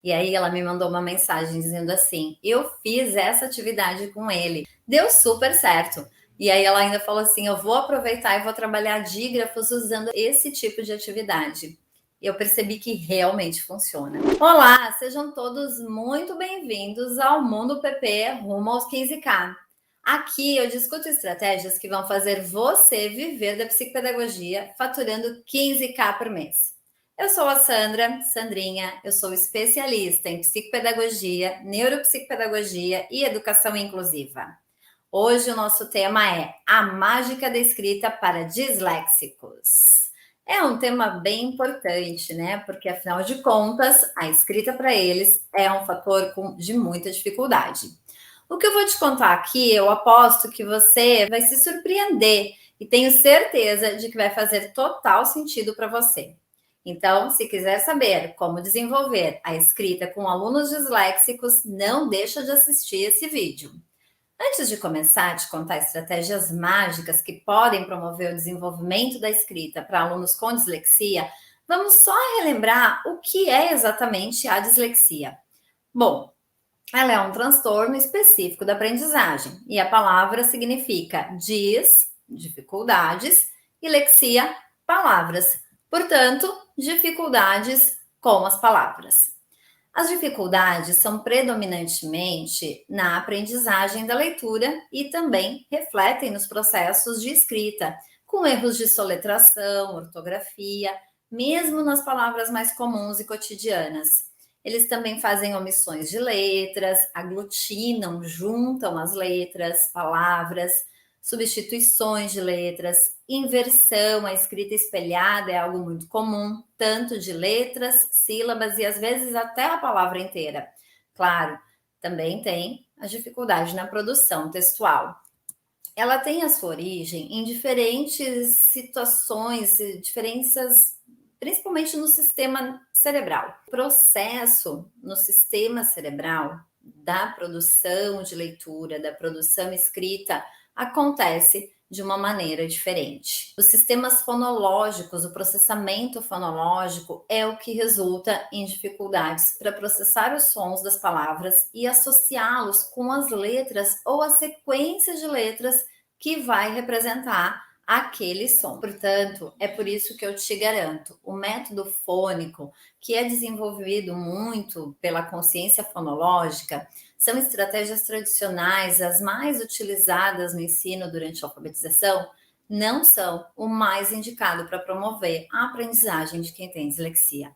E aí ela me mandou uma mensagem dizendo assim: eu fiz essa atividade com ele, deu super certo. E aí ela ainda falou assim: eu vou aproveitar e vou trabalhar dígrafos usando esse tipo de atividade. E eu percebi que realmente funciona. Olá, sejam todos muito bem-vindos ao Mundo PP rumo aos 15K. Aqui eu discuto estratégias que vão fazer você viver da psicopedagogia faturando 15K por mês. Eu sou a Sandrinha, eu sou especialista em psicopedagogia, neuropsicopedagogia e educação inclusiva. Hoje o nosso tema é a mágica da escrita para disléxicos. É um tema bem importante, né? Porque afinal de contas, a escrita para eles é um fator de muita dificuldade. O que eu vou te contar aqui, eu aposto que você vai se surpreender e tenho certeza de que vai fazer total sentido para você. Então, se quiser saber como desenvolver a escrita com alunos disléxicos, não deixa de assistir esse vídeo. Antes de começar a te contar estratégias mágicas que podem promover o desenvolvimento da escrita para alunos com dislexia, vamos só relembrar o que é exatamente a dislexia. Bom, ela é um transtorno específico da aprendizagem e a palavra significa dificuldades, e lexia, palavras. Portanto, dificuldades com as palavras. As dificuldades são predominantemente na aprendizagem da leitura e também refletem nos processos de escrita, com erros de soletração, ortografia, mesmo nas palavras mais comuns e cotidianas. Eles também fazem omissões de letras, aglutinam, juntam as letras, palavras, substituições de letras, inversão, a escrita espelhada é algo muito comum, tanto de letras, sílabas e às vezes até a palavra inteira. Claro, também tem a dificuldade na produção textual. Ela tem a sua origem em diferentes situações, diferenças, principalmente no sistema cerebral. O processo no sistema cerebral da produção de leitura, da produção escrita, acontece de uma maneira diferente. Os sistemas fonológicos, o processamento fonológico é o que resulta em dificuldades para processar os sons das palavras e associá-los com as letras ou a sequência de letras que vai representar aquele som. Portanto, é por isso que eu te garanto, o método fônico, que é desenvolvido muito pela consciência fonológica, são estratégias tradicionais, as mais utilizadas no ensino durante a alfabetização, não são o mais indicado para promover a aprendizagem de quem tem dislexia.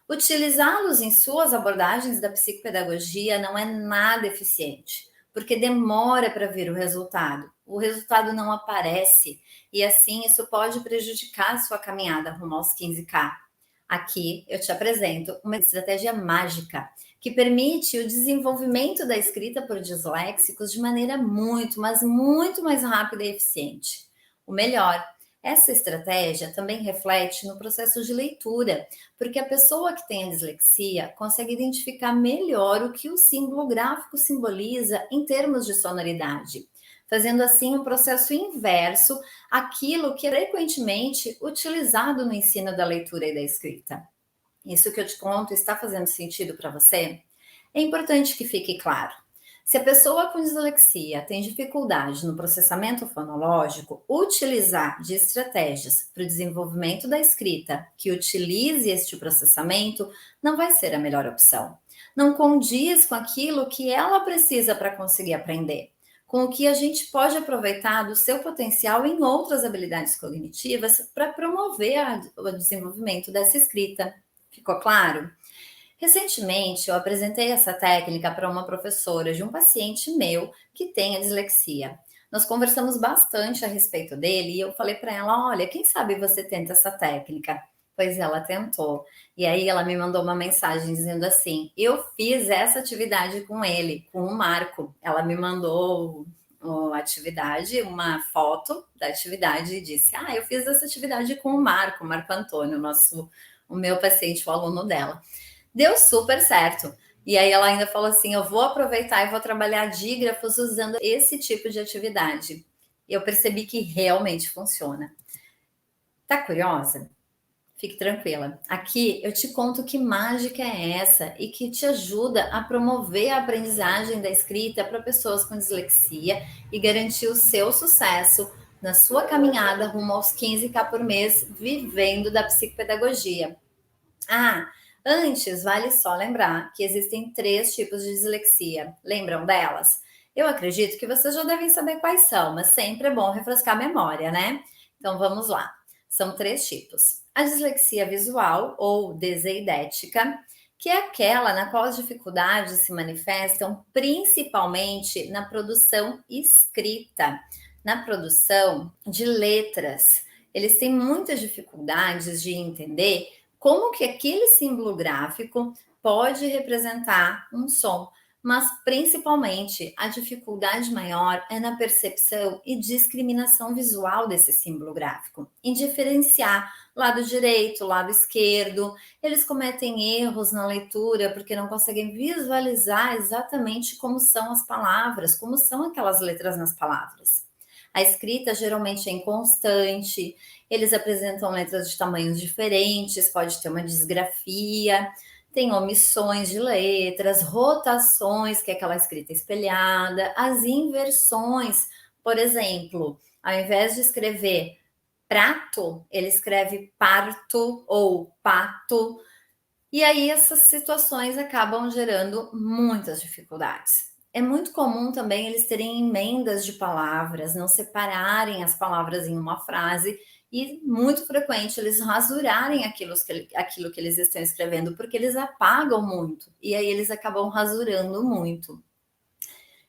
Utilizá-los em suas abordagens da psicopedagogia não é nada eficiente, porque demora para vir o resultado não aparece, e assim isso pode prejudicar a sua caminhada rumo aos 15K. Aqui eu te apresento uma estratégia mágica que permite o desenvolvimento da escrita por disléxicos de maneira muito, mas muito mais rápida e eficiente. O melhor, essa estratégia também reflete no processo de leitura, porque a pessoa que tem a dislexia consegue identificar melhor o que o símbolo gráfico simboliza em termos de sonoridade, fazendo assim um processo inverso àquilo que é frequentemente utilizado no ensino da leitura e da escrita. Isso que eu te conto está fazendo sentido para você? É importante que fique claro. Se a pessoa com dislexia tem dificuldade no processamento fonológico, utilizar de estratégias para o desenvolvimento da escrita que utilize este processamento não vai ser a melhor opção. Não condiz com aquilo que ela precisa para conseguir aprender, com o que a gente pode aproveitar do seu potencial em outras habilidades cognitivas para promover o desenvolvimento dessa escrita. Ficou claro? Recentemente, eu apresentei essa técnica para uma professora de um paciente meu que tem a dislexia. Nós conversamos bastante a respeito dele e eu falei para ela: olha, quem sabe você tenta essa técnica? Pois ela tentou. E aí ela me mandou uma mensagem dizendo assim: eu fiz essa atividade com ele, com o Marco. Ela me mandou a atividade, uma foto da atividade e disse: eu fiz essa atividade com o Marco Antônio, o meu paciente, o aluno dela. Deu super certo. E aí ela ainda falou assim: eu vou aproveitar e vou trabalhar dígrafos usando esse tipo de atividade. E eu percebi que realmente funciona. Tá curiosa? Fique tranquila. Aqui eu te conto que mágica é essa e que te ajuda a promover a aprendizagem da escrita para pessoas com dislexia e garantir o seu sucesso na sua caminhada rumo aos 15K por mês, vivendo da psicopedagogia. Ah, antes vale só lembrar que existem 3 tipos de dislexia. Lembram delas? Eu acredito que vocês já devem saber quais são, mas sempre é bom refrescar a memória, né? Então vamos lá. São 3 tipos. A dislexia visual ou deseidética, que é aquela na qual as dificuldades se manifestam principalmente na produção escrita, na produção de letras. Eles têm muitas dificuldades de entender como que aquele símbolo gráfico pode representar um som, mas principalmente a dificuldade maior é na percepção e discriminação visual desse símbolo gráfico, em diferenciar lado direito, lado esquerdo. Eles cometem erros na leitura porque não conseguem visualizar exatamente como são as palavras, como são aquelas letras nas palavras. A escrita geralmente é inconstante, eles apresentam letras de tamanhos diferentes, pode ter uma disgrafia, tem omissões de letras, rotações, que é aquela escrita espelhada, as inversões, por exemplo, ao invés de escrever prato, ele escreve parto ou pato, e aí essas situações acabam gerando muitas dificuldades. É muito comum também eles terem emendas de palavras, não separarem as palavras em uma frase e muito frequente eles rasurarem aquilo que eles estão escrevendo, porque eles apagam muito e aí eles acabam rasurando muito.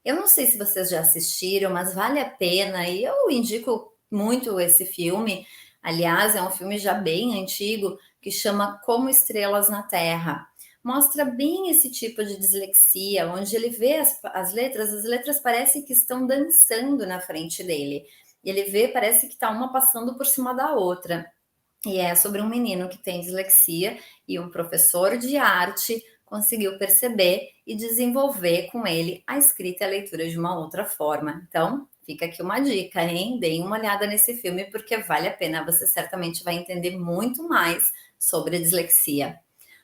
Eu não sei se vocês já assistiram, mas vale a pena e eu indico muito esse filme. Aliás, é um filme já bem antigo que chama Como Estrelas na Terra. Mostra bem esse tipo de dislexia, onde ele vê as letras parecem que estão dançando na frente dele. Ele vê, parece que está uma passando por cima da outra. E é sobre um menino que tem dislexia e um professor de arte conseguiu perceber e desenvolver com ele a escrita e a leitura de uma outra forma. Então, fica aqui uma dica, hein? Deem uma olhada nesse filme porque vale a pena, você certamente vai entender muito mais sobre a dislexia.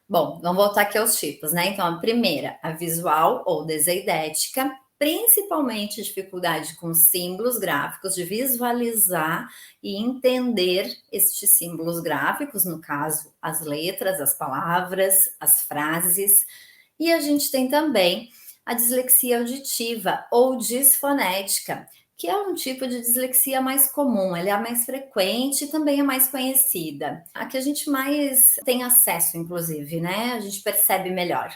Bom, vamos voltar aqui aos tipos, né? Então, a primeira, a visual ou deseidética, principalmente dificuldade com símbolos gráficos, de visualizar e entender estes símbolos gráficos, no caso, as letras, as palavras, as frases. E a gente tem também a dislexia auditiva ou disfonética, que é um tipo de dislexia mais comum, ela é a mais frequente e também é mais conhecida. A que a gente mais tem acesso, inclusive, né? A gente percebe melhor.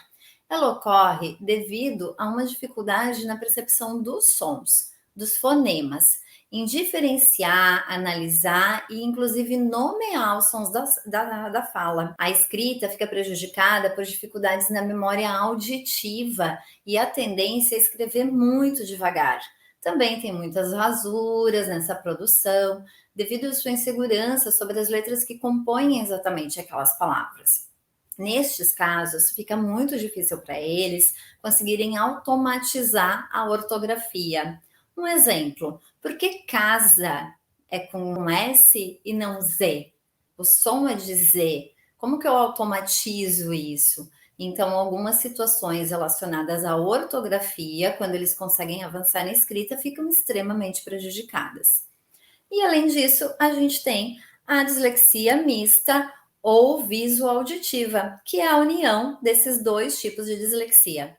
Ela ocorre devido a uma dificuldade na percepção dos sons, dos fonemas, em diferenciar, analisar e, inclusive, nomear os sons da fala. A escrita fica prejudicada por dificuldades na memória auditiva e a tendência a escrever muito devagar. Também tem muitas rasuras nessa produção, devido à sua insegurança sobre as letras que compõem exatamente aquelas palavras. Nestes casos, fica muito difícil para eles conseguirem automatizar a ortografia. Um exemplo, por que casa é com S e não Z? O som é de Z. Como que eu automatizo isso? Então, algumas situações relacionadas à ortografia, quando eles conseguem avançar na escrita, ficam extremamente prejudicadas. E além disso, a gente tem a dislexia mista ou visoauditiva, que é a união desses 2 tipos de dislexia.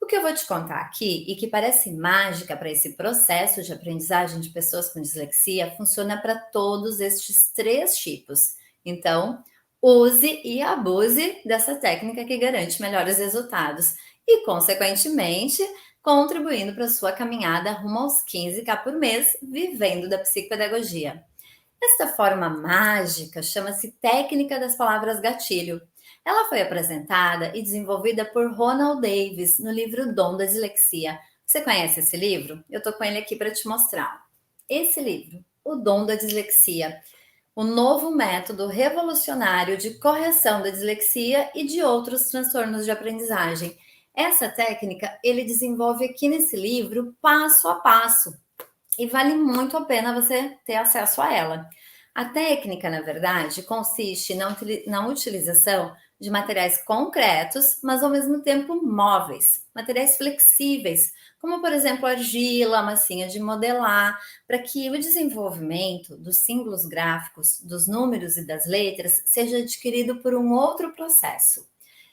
O que eu vou te contar aqui e que parece mágica para esse processo de aprendizagem de pessoas com dislexia funciona para todos estes 3 tipos. Então, use e abuse dessa técnica que garante melhores resultados e, consequentemente, contribuindo para a sua caminhada rumo aos 15K por mês, vivendo da psicopedagogia. Esta forma mágica chama-se técnica das palavras gatilho. Ela foi apresentada e desenvolvida por Ronald Davis no livro Dom da Dislexia. Você conhece esse livro? Eu estou com ele aqui para te mostrar. Esse livro, O Dom da Dislexia, o novo método revolucionário de correção da dislexia e de outros transtornos de aprendizagem. Essa técnica ele desenvolve aqui nesse livro passo a passo e vale muito a pena você ter acesso a ela. A técnica, na verdade, consiste na utilização de materiais concretos, mas ao mesmo tempo móveis, materiais flexíveis, como por exemplo argila, massinha de modelar, para que o desenvolvimento dos símbolos gráficos, dos números e das letras seja adquirido por um outro processo.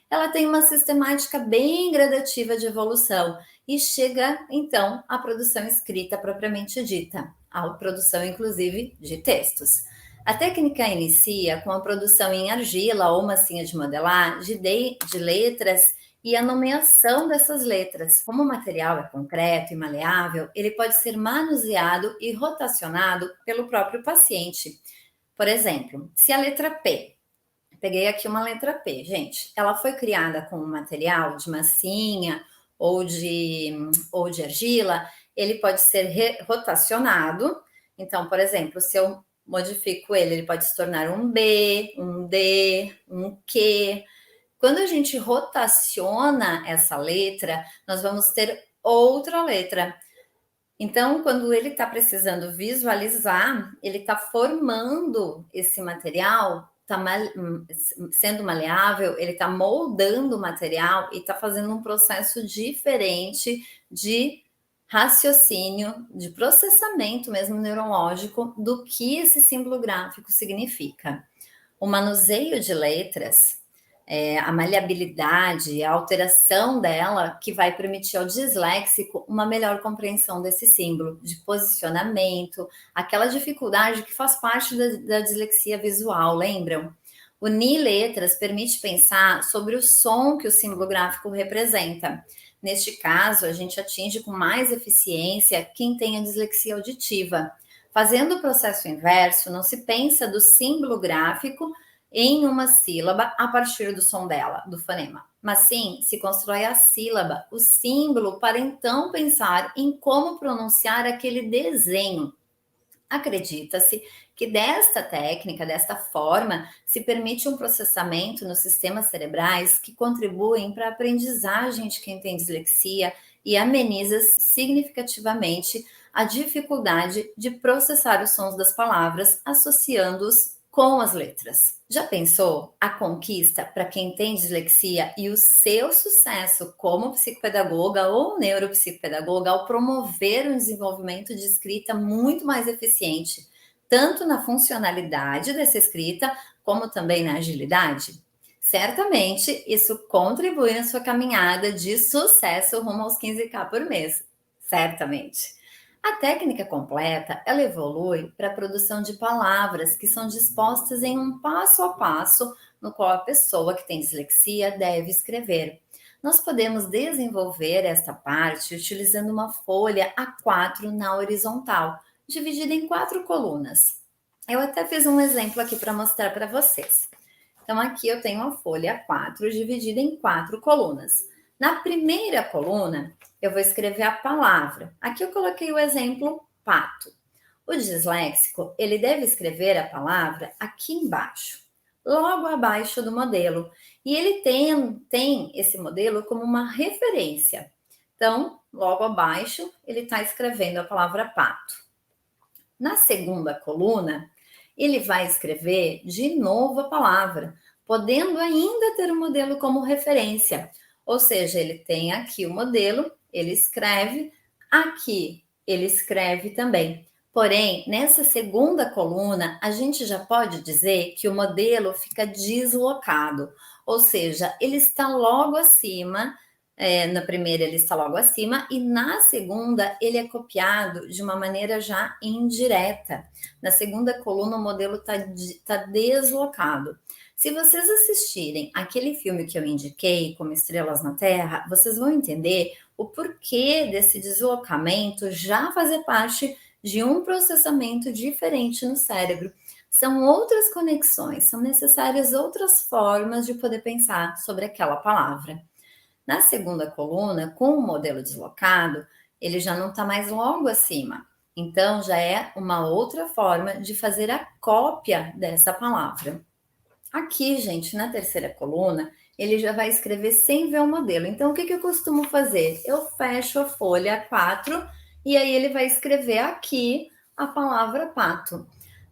Ela tem uma sistemática bem gradativa de evolução e chega então à produção escrita propriamente dita, à produção inclusive de textos. A técnica inicia com a produção em argila ou massinha de modelar de letras e a nomeação dessas letras. Como o material é concreto e maleável, ele pode ser manuseado e rotacionado pelo próprio paciente. Por exemplo, se a letra P, peguei aqui uma letra P, gente. Ela foi criada com um material de massinha ou de argila, ele pode ser rotacionado. Então, por exemplo, se eu modifico ele, ele pode se tornar um B, um D, um Q. Quando a gente rotaciona essa letra, nós vamos ter outra letra. Então, quando ele está precisando visualizar, ele está formando esse material, está sendo maleável, ele está moldando o material e está fazendo um processo diferente de raciocínio, de processamento mesmo neurológico do que esse símbolo gráfico significa. O manuseio de letras, a maleabilidade, a alteração dela, que vai permitir ao disléxico uma melhor compreensão desse símbolo, de posicionamento, aquela dificuldade que faz parte da dislexia visual, lembram? Unir letras permite pensar sobre o som que o símbolo gráfico representa. Neste caso, a gente atinge com mais eficiência quem tem a dislexia auditiva. Fazendo o processo inverso, não se pensa do símbolo gráfico em uma sílaba a partir do som dela, do fonema. Mas sim, se constrói a sílaba, o símbolo, para então pensar em como pronunciar aquele desenho. Acredita-se que desta técnica, desta forma, se permite um processamento nos sistemas cerebrais que contribuem para a aprendizagem de quem tem dislexia e ameniza significativamente a dificuldade de processar os sons das palavras, associando-os com as letras. Já pensou a conquista para quem tem dislexia e o seu sucesso como psicopedagoga ou neuropsicopedagoga ao promover um desenvolvimento de escrita muito mais eficiente, tanto na funcionalidade dessa escrita, como também na agilidade? Certamente isso contribui na sua caminhada de sucesso rumo aos 15K por mês. Certamente. A técnica completa, ela evolui para a produção de palavras que são dispostas em um passo a passo no qual a pessoa que tem dislexia deve escrever. Nós podemos desenvolver esta parte utilizando uma folha A4 na horizontal, dividida em 4 colunas. Eu até fiz um exemplo aqui para mostrar para vocês. Então, aqui eu tenho uma folha A4 dividida em 4 colunas. Na primeira coluna, eu vou escrever a palavra. Aqui eu coloquei o exemplo pato. O disléxico, ele deve escrever a palavra aqui embaixo, logo abaixo do modelo. E ele tem esse modelo como uma referência. Então, logo abaixo, ele está escrevendo a palavra pato. Na segunda coluna, ele vai escrever de novo a palavra, podendo ainda ter o modelo como referência. Ou seja, ele tem aqui o modelo, ele escreve, aqui ele escreve também. Porém, nessa segunda coluna, a gente já pode dizer que o modelo fica deslocado, ou seja, ele está logo acima, na primeira ele está logo acima, e na segunda ele é copiado de uma maneira já indireta. Na segunda coluna o modelo está deslocado. Se vocês assistirem aquele filme que eu indiquei, Como Estrelas na Terra, vocês vão entender o porquê desse deslocamento já fazer parte de um processamento diferente no cérebro. São outras conexões, são necessárias outras formas de poder pensar sobre aquela palavra. Na segunda coluna, com o modelo deslocado, ele já não está mais logo acima. Então, já é uma outra forma de fazer a cópia dessa palavra. Aqui, gente, na terceira coluna, ele já vai escrever sem ver o modelo. Então, o que eu costumo fazer? Eu fecho a folha 4 e aí ele vai escrever aqui a palavra pato.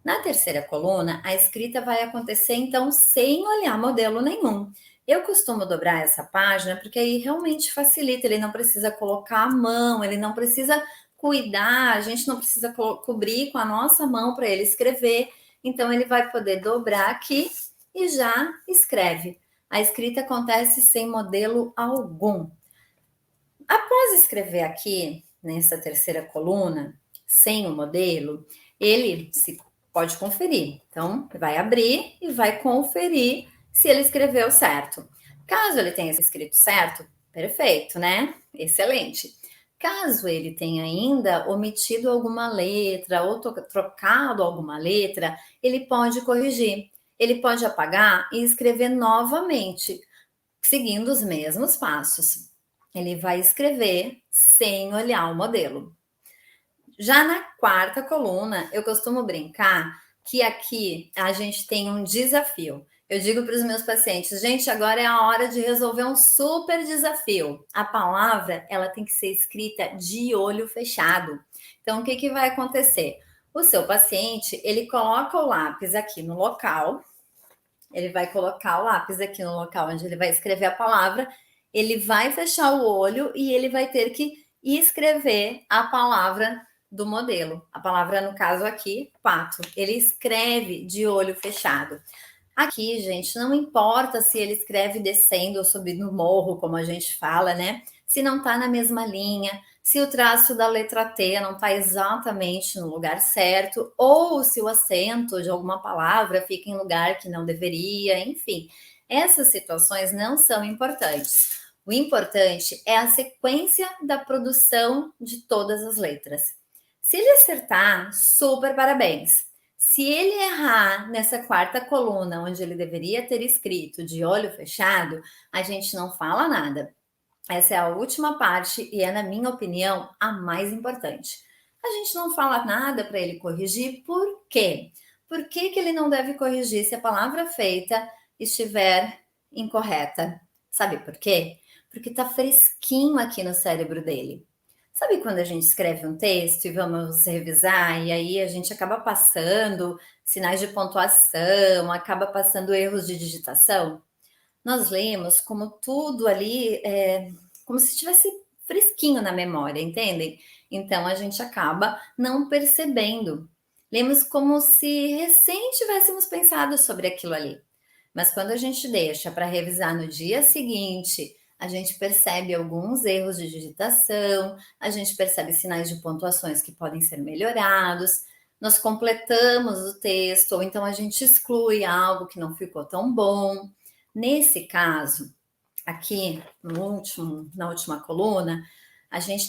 Na terceira coluna, a escrita vai acontecer então sem olhar modelo nenhum. Eu costumo dobrar essa página porque aí realmente facilita, ele não precisa colocar a mão, ele não precisa cuidar, a gente não precisa cobrir com a nossa mão para ele escrever. Então ele vai poder dobrar aqui e já escreve. A escrita acontece sem modelo algum. Após escrever aqui, nessa terceira coluna, sem o modelo, ele pode conferir. Então, vai abrir e vai conferir se ele escreveu certo. Caso ele tenha escrito certo, perfeito, né? Excelente. Caso ele tenha ainda omitido alguma letra ou trocado alguma letra, ele pode corrigir. Ele pode apagar e escrever novamente, seguindo os mesmos passos. Ele vai escrever sem olhar o modelo. Já na quarta coluna, eu costumo brincar que aqui a gente tem um desafio. Eu digo para os meus pacientes, gente, agora é a hora de resolver um super desafio. A palavra, ela tem que ser escrita de olho fechado. Então, o que vai acontecer? O seu paciente, ele coloca o lápis aqui no local, ele vai colocar o lápis aqui no local onde ele vai escrever a palavra, ele vai fechar o olho e ele vai ter que escrever a palavra do modelo. A palavra, no caso aqui, pato. Ele escreve de olho fechado. Aqui, gente, não importa se ele escreve descendo ou subindo o morro, como a gente fala, né? Se não está na mesma linha, se o traço da letra T não está exatamente no lugar certo, ou se o acento de alguma palavra fica em lugar que não deveria, enfim. Essas situações não são importantes. O importante é a sequência da produção de todas as letras. Se ele acertar, super parabéns. Se ele errar nessa quarta coluna, onde ele deveria ter escrito de olho fechado, a gente não fala nada. Essa é a última parte e é, na minha opinião, a mais importante. A gente não fala nada para ele corrigir, por quê? Por que ele não deve corrigir se a palavra feita estiver incorreta? Sabe por quê? Porque está fresquinho aqui no cérebro dele. Sabe quando a gente escreve um texto e vamos revisar, e aí a gente acaba passando sinais de pontuação, acaba passando erros de digitação? Nós lemos como tudo ali, como se estivesse fresquinho na memória, entendem? Então a gente acaba não percebendo. Lemos como se recém tivéssemos pensado sobre aquilo ali. Mas quando a gente deixa para revisar no dia seguinte, a gente percebe alguns erros de digitação, a gente percebe sinais de pontuações que podem ser melhorados, nós completamos o texto, ou então a gente exclui algo que não ficou tão bom. Nesse caso, aqui na última coluna, a gente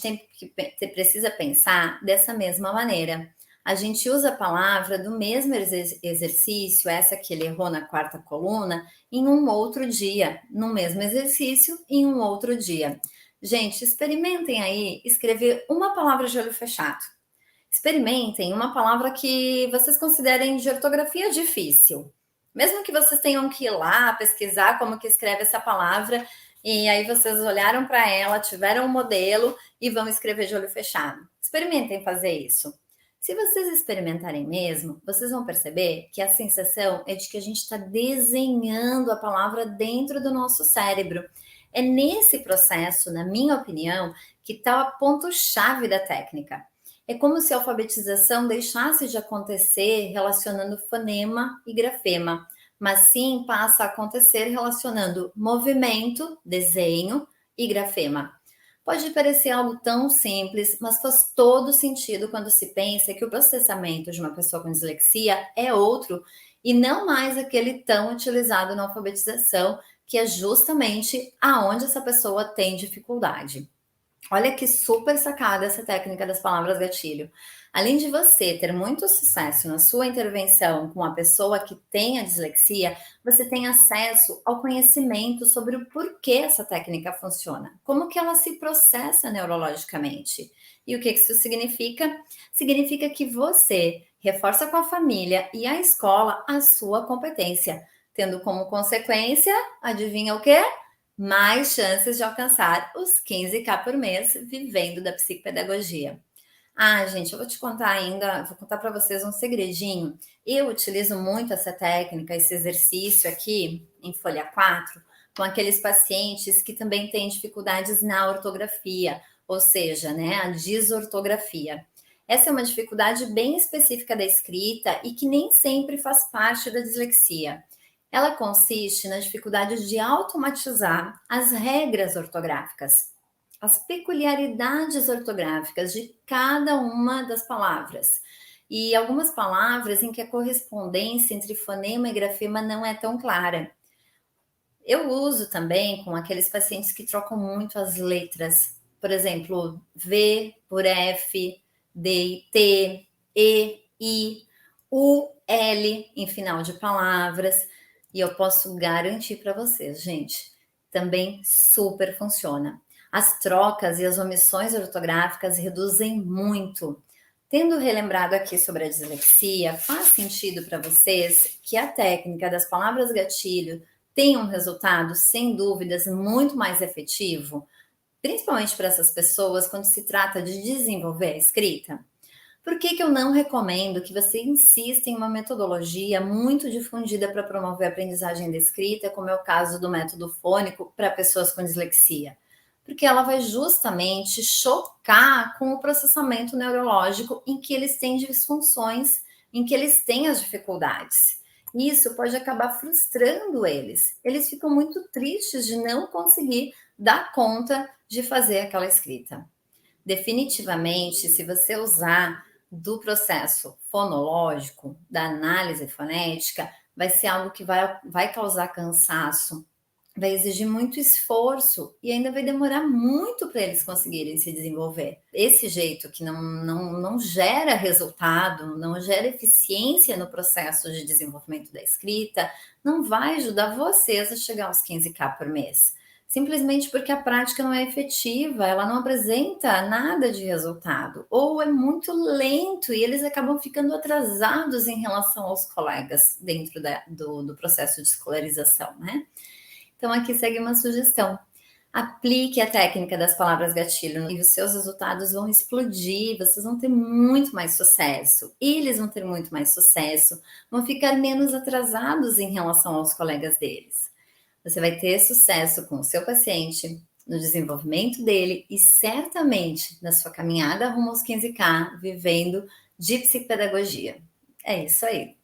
precisa pensar dessa mesma maneira. A gente usa a palavra do mesmo exercício, essa que ele errou na quarta coluna, em um outro dia, no mesmo exercício, em um outro dia. Gente, experimentem aí escrever uma palavra de olho fechado. Experimentem uma palavra que vocês considerem de ortografia difícil. Mesmo que vocês tenham que ir lá pesquisar como que escreve essa palavra, e aí vocês olharam para ela, tiveram um modelo e vão escrever de olho fechado. Experimentem fazer isso. Se vocês experimentarem mesmo, vocês vão perceber que a sensação é de que a gente está desenhando a palavra dentro do nosso cérebro. É nesse processo, na minha opinião, que está o ponto-chave da técnica. É como se a alfabetização deixasse de acontecer relacionando fonema e grafema, mas sim passa a acontecer relacionando movimento, desenho e grafema. Pode parecer algo tão simples, mas faz todo sentido quando se pensa que o processamento de uma pessoa com dislexia é outro e não mais aquele tão utilizado na alfabetização, que é justamente aonde essa pessoa tem dificuldade. Olha que super sacada essa técnica das palavras gatilho. Além de você ter muito sucesso na sua intervenção com a pessoa que tem a dislexia, você tem acesso ao conhecimento sobre o porquê essa técnica funciona, como que ela se processa neurologicamente. E o que isso significa? Significa que você reforça com a família e a escola a sua competência, tendo como consequência, adivinha o quê? Mais chances de alcançar os 15K por mês vivendo da psicopedagogia. Ah, gente, eu vou te contar ainda, vou contar para vocês um segredinho. Eu utilizo muito essa técnica, esse exercício aqui em folha 4, com aqueles pacientes que também têm dificuldades na ortografia, ou seja, né, a disortografia. Essa é uma dificuldade bem específica da escrita e que nem sempre faz parte da dislexia. Ela consiste na dificuldade de automatizar as regras ortográficas, as peculiaridades ortográficas de cada uma das palavras. E algumas palavras em que a correspondência entre fonema e grafema não é tão clara. Eu uso também com aqueles pacientes que trocam muito as letras. Por exemplo, V por F, D, T, E, I, U, L em final de palavras. E eu posso garantir para vocês, gente, também super funciona. As trocas e as omissões ortográficas reduzem muito. Tendo relembrado aqui sobre a dislexia, faz sentido para vocês que a técnica das palavras gatilho tem um resultado, sem dúvidas, muito mais efetivo, principalmente para essas pessoas quando se trata de desenvolver a escrita? Por que eu não recomendo que você insista em uma metodologia muito difundida para promover a aprendizagem da escrita, como é o caso do método fônico para pessoas com dislexia? Porque ela vai justamente chocar com o processamento neurológico em que eles têm disfunções, em que eles têm as dificuldades. Isso pode acabar frustrando eles. Eles ficam muito tristes de não conseguir dar conta de fazer aquela escrita. Definitivamente, se você usar do processo fonológico, da análise fonética, vai ser algo que vai causar cansaço, vai exigir muito esforço e ainda vai demorar muito para eles conseguirem se desenvolver. Esse jeito que não gera resultado, não gera eficiência no processo de desenvolvimento da escrita, não vai ajudar vocês a chegar aos 15K por mês. Simplesmente porque a prática não é efetiva, ela não apresenta nada de resultado, ou é muito lento e eles acabam ficando atrasados em relação aos colegas dentro do processo de escolarização, né? Então, aqui segue uma sugestão. Aplique a técnica das palavras gatilho e os seus resultados vão explodir, vocês vão ter muito mais sucesso. Eles vão ter muito mais sucesso, vão ficar menos atrasados em relação aos colegas deles. Você vai ter sucesso com o seu paciente, no desenvolvimento dele e certamente na sua caminhada rumo aos 15K, vivendo de psicopedagogia. É isso aí.